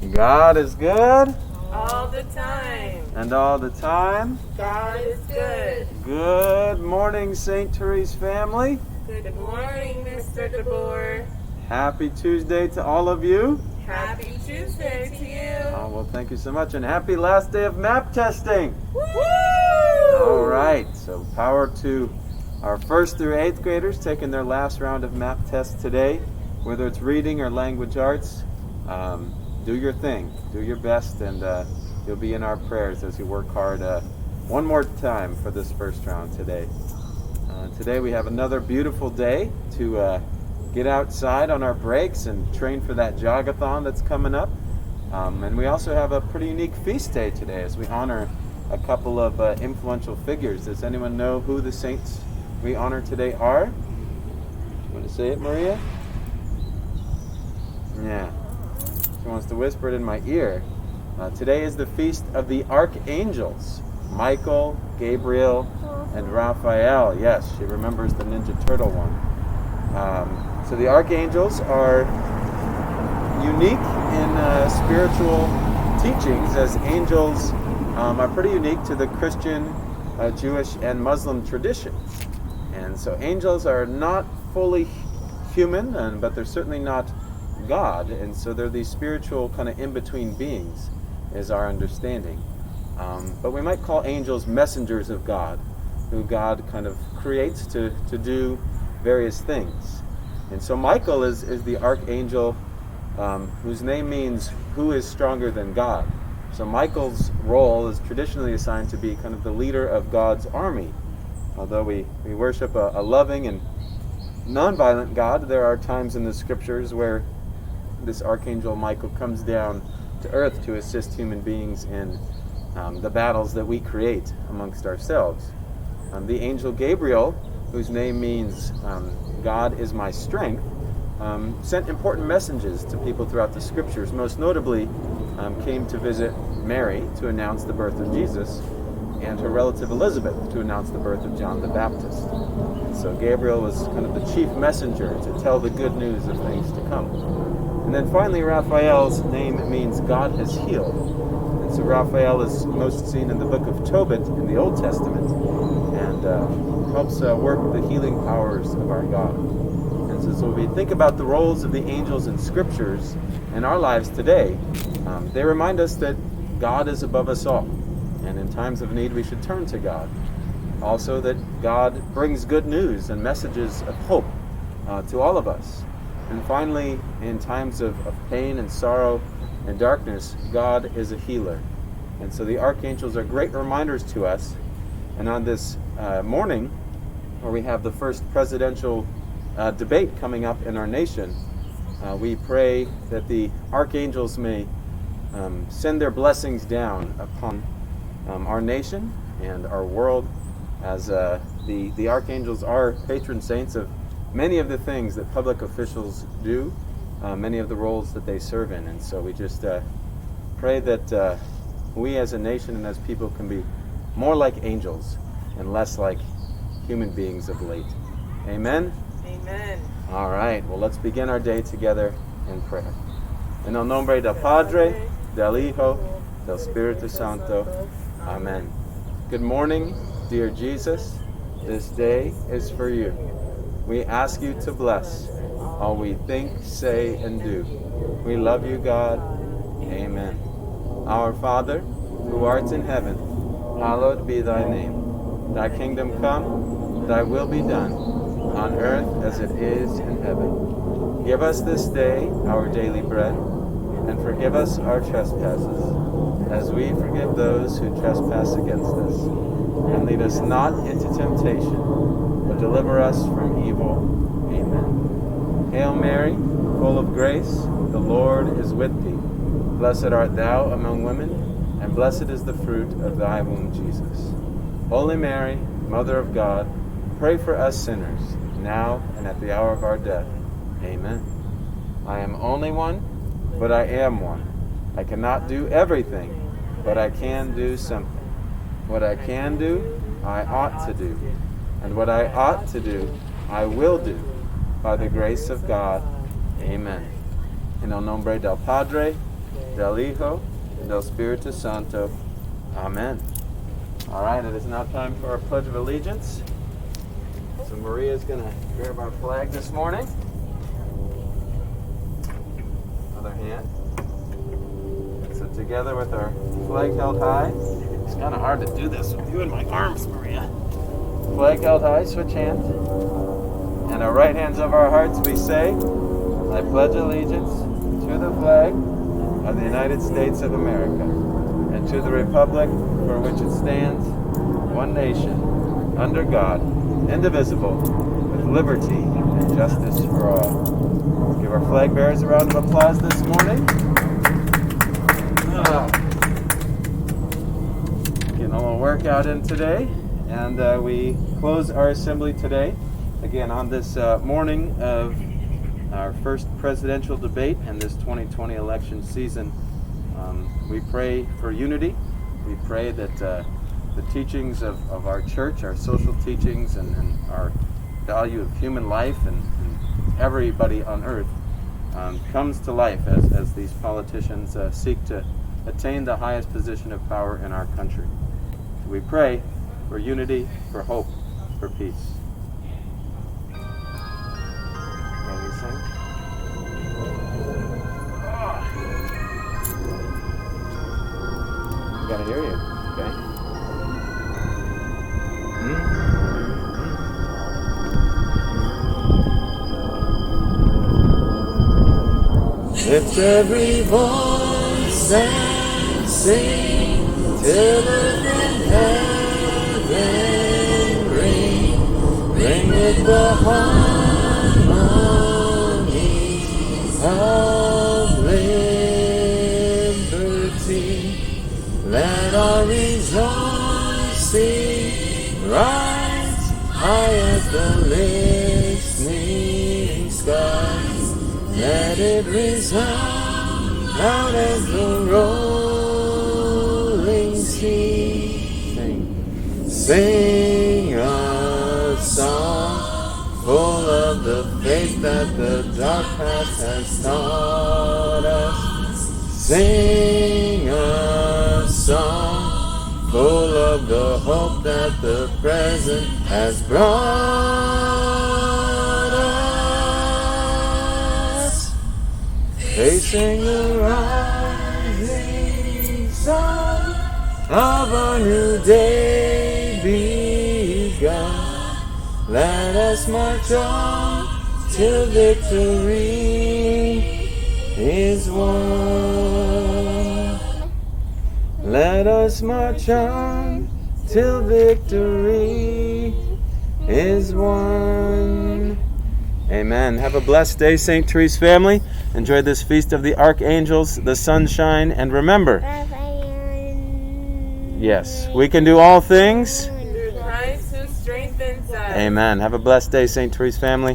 God is good. All the time. And all the time. God is good. Good morning, St. Therese family. Good morning, Mr. DeBoer. Happy Tuesday to all of you. Happy Tuesday to you. Oh, well, thank you so much. And happy last day of map testing. Woo! All right. So power to our 1st through 8th graders taking their last round of map tests today. Whether it's reading or language arts, do your thing. Do your best, and you'll be in our prayers as you work hard one more time for this first round today. Today we have another beautiful day to get outside on our breaks and train for that jogathon that's coming up. And we also have a pretty unique feast day today as we honor a couple of influential figures. Does anyone know who the saints we honor today are? You want to say it, Maria? Yeah. She wants to whisper it in my ear. Today is the feast of the Archangels. Michael, Gabriel, and Raphael. Yes, she remembers the Ninja Turtle one. So the Archangels are unique in spiritual teachings, as angels are pretty unique to the Christian, Jewish, and Muslim traditions. And so angels are not fully human, but they're certainly not God, and so they're these spiritual kind of in-between beings, is our understanding. But we might call angels messengers of God, who God kind of creates to do various things. And so Michael is the archangel whose name means who is stronger than God. So Michael's role is traditionally assigned to be kind of the leader of God's army. Although we worship a loving and nonviolent God, there are times in the scriptures where this Archangel Michael comes down to earth to assist human beings in the battles that we create amongst ourselves. The angel Gabriel, whose name means God is my strength, sent important messages to people throughout the scriptures. Most notably, came to visit Mary to announce the birth of Jesus, and her relative Elizabeth to announce the birth of John the Baptist. So Gabriel was kind of the chief messenger to tell the good news of things to come. And then finally, Raphael's name means God has healed. And so Raphael is most seen in the book of Tobit in the Old Testament, and helps work the healing powers of our God. And so when we think about the roles of the angels in scriptures in our lives today, they remind us that God is above us all. And in times of need, we should turn to God. Also that God brings good news and messages of hope to all of us. And finally, in times of pain and sorrow and darkness, God is a healer. And so the archangels are great reminders to us. And on this morning, where we have the first presidential debate coming up in our nation, we pray that the archangels may send their blessings down upon our nation and our world, as the archangels are patron saints of many of the things that public officials do, many of the roles that they serve in. And so we just pray that we as a nation and as people can be more like angels and less like human beings of late. Amen? Amen. All right, well, let's begin our day together in prayer. En el nombre del Padre, del Hijo, del Espíritu Santo. Amen. Good morning, dear Jesus. This day is for you. We ask you to bless all we think, say, and do. We love you, God. Amen. Our Father, who art in heaven, hallowed be thy name. Thy kingdom come, thy will be done, on earth as it is in heaven. Give us this day our daily bread, and forgive us our trespasses, as we forgive those who trespass against us. And lead us not into temptation, but deliver us from evil. Amen. Hail Mary, full of grace, the Lord is with thee. Blessed art thou among women, and blessed is the fruit of thy womb, Jesus. Holy Mary, Mother of God, pray for us sinners, now and at the hour of our death. Amen. I am only one, but I am one. I cannot do everything, but I can do something. What I can do, I ought to do. And what I ought to do, I will do, by the grace of God. Amen. En el nombre del Padre, del Hijo, y del Espíritu Santo. Amen. All right, it is now time for our Pledge of Allegiance. So Maria's going to grab our flag this morning. Other hand. So together with our flag held high. It's kind of hard to do this with you in my arms, Maria. Flag held high, switch hands. And our right hands over our hearts, we say, I pledge allegiance to the flag of the United States of America and to the republic for which it stands, one nation, under God, indivisible, with liberty and justice for all. Give our flag bearers a round of applause this morning. Getting a little workout in today, and we close our assembly today, again on this morning of our first presidential debate in this 2020 election season. We pray for unity. We pray that the teachings of our church, our social teachings, and our value of human life and everybody on earth comes to life as these politicians seek to attain the highest position of power in our country. We pray for unity, for hope, for peace. Can you sing? I gotta hear you, okay? Lift every voice and sing till earth and heaven ring. Ring with the harmony of liberty. Let our rejoicing rise high as the listening skies. Let it resound out as the rolling sea. Sing a song full of the faith that the dark past has taught us. Sing a song full of the hope that the present has brought us. Facing the rising sun of a new day begun. Let us march on till victory is won. Let us march on till victory is won. Amen. Have a blessed day, St. Therese family. Enjoy this feast of the Archangels, the sunshine, and remember, yes, we can do all things Through Christ who strengthens us. Amen. Have a blessed day, St. Therese family.